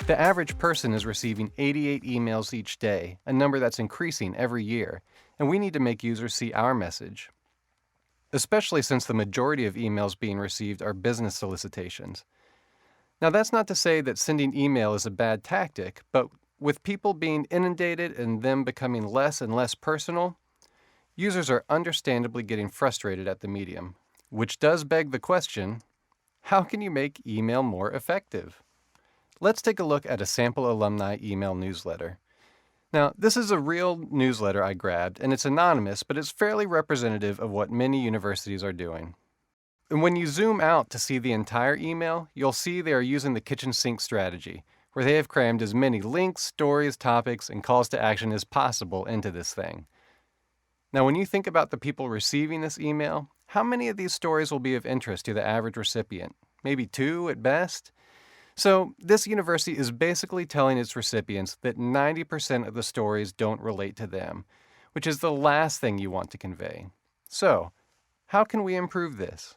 The average person is receiving 88 emails each day, a number that's increasing every year, and we need to make users see our message, especially since the majority of emails being received are business solicitations. Now, that's not to say that sending email is a bad tactic, but with people being inundated and them becoming less and less personal, users are understandably getting frustrated at the medium, which does beg the question, how can you make email more effective? Let's take a look at a sample alumni email newsletter. Now, this is a real newsletter I grabbed, and it's anonymous, but it's fairly representative of what many universities are doing. And when you zoom out to see the entire email, you'll see they are using the kitchen sink strategy, where they have crammed as many links, stories, topics, and calls to action as possible into this thing. Now, when you think about the people receiving this email, how many of these stories will be of interest to the average recipient? Maybe 2 at best? So, this university is basically telling its recipients that 90% of the stories don't relate to them, which is the last thing you want to convey. So, how can we improve this?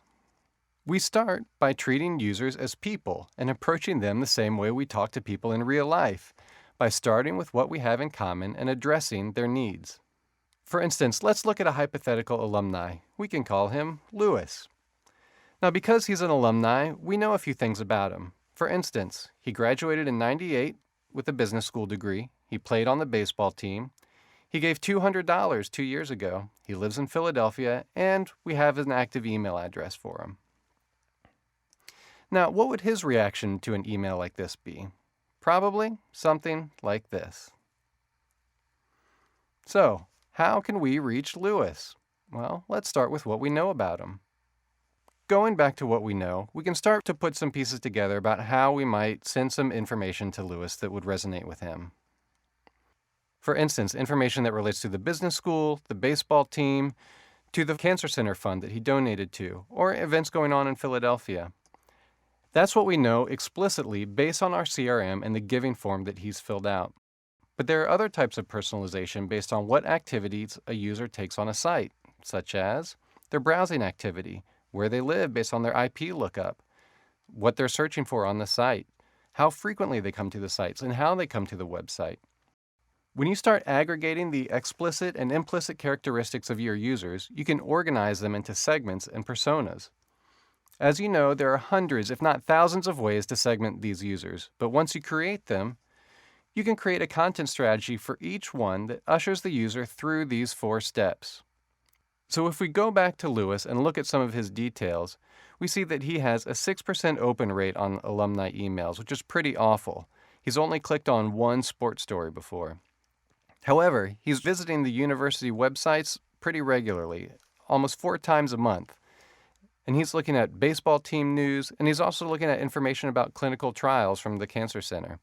We start by treating users as people and approaching them the same way we talk to people in real life, by starting with what we have in common and addressing their needs. For instance, let's look at a hypothetical alumni. We can call him Lewis. Now, because he's an alumni, we know a few things about him. For instance, he graduated in '98 with a business school degree. He played on the baseball team. He gave $200 2 years ago. He lives in Philadelphia, and we have an active email address for him. Now, what would his reaction to an email like this be? Probably something like this. So, how can we reach Lewis? Well, let's start with what we know about him. Going back to what we know, we can start to put some pieces together about how we might send some information to Lewis that would resonate with him. For instance, information that relates to the business school, the baseball team, to the cancer center fund that he donated to, or events going on in Philadelphia. That's what we know explicitly based on our CRM and the giving form that he's filled out. But there are other types of personalization based on what activities a user takes on a site, such as their browsing activity, where they live based on their IP lookup, what they're searching for on the site, how frequently they come to the sites, and how they come to the website. When you start aggregating the explicit and implicit characteristics of your users, you can organize them into segments and personas. As you know, there are hundreds, if not thousands, of ways to segment these users, but once you create them, you can create a content strategy for each one that ushers the user through these 4 steps. So if we go back to Lewis and look at some of his details, we see that he has a 6% open rate on alumni emails, which is pretty awful. He's only clicked on 1 sports story before. However, he's visiting the university websites pretty regularly, almost 4 times a month. And he's looking at baseball team news, and he's also looking at information about clinical trials from the cancer center.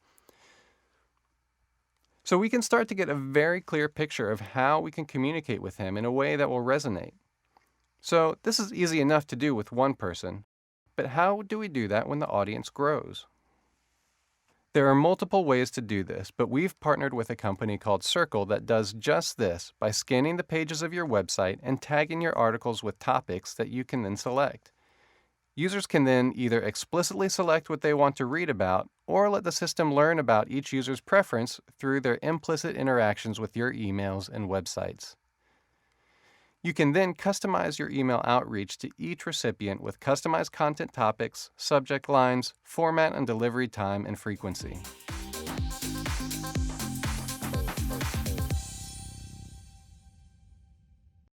So we can start to get a very clear picture of how we can communicate with him in a way that will resonate. So this is easy enough to do with one person, but how do we do that when the audience grows? There are multiple ways to do this, but we've partnered with a company called Circle that does just this by scanning the pages of your website and tagging your articles with topics that you can then select. Users can then either explicitly select what they want to read about or let the system learn about each user's preference through their implicit interactions with your emails and websites. You can then customize your email outreach to each recipient with customized content topics, subject lines, format and delivery time, and frequency.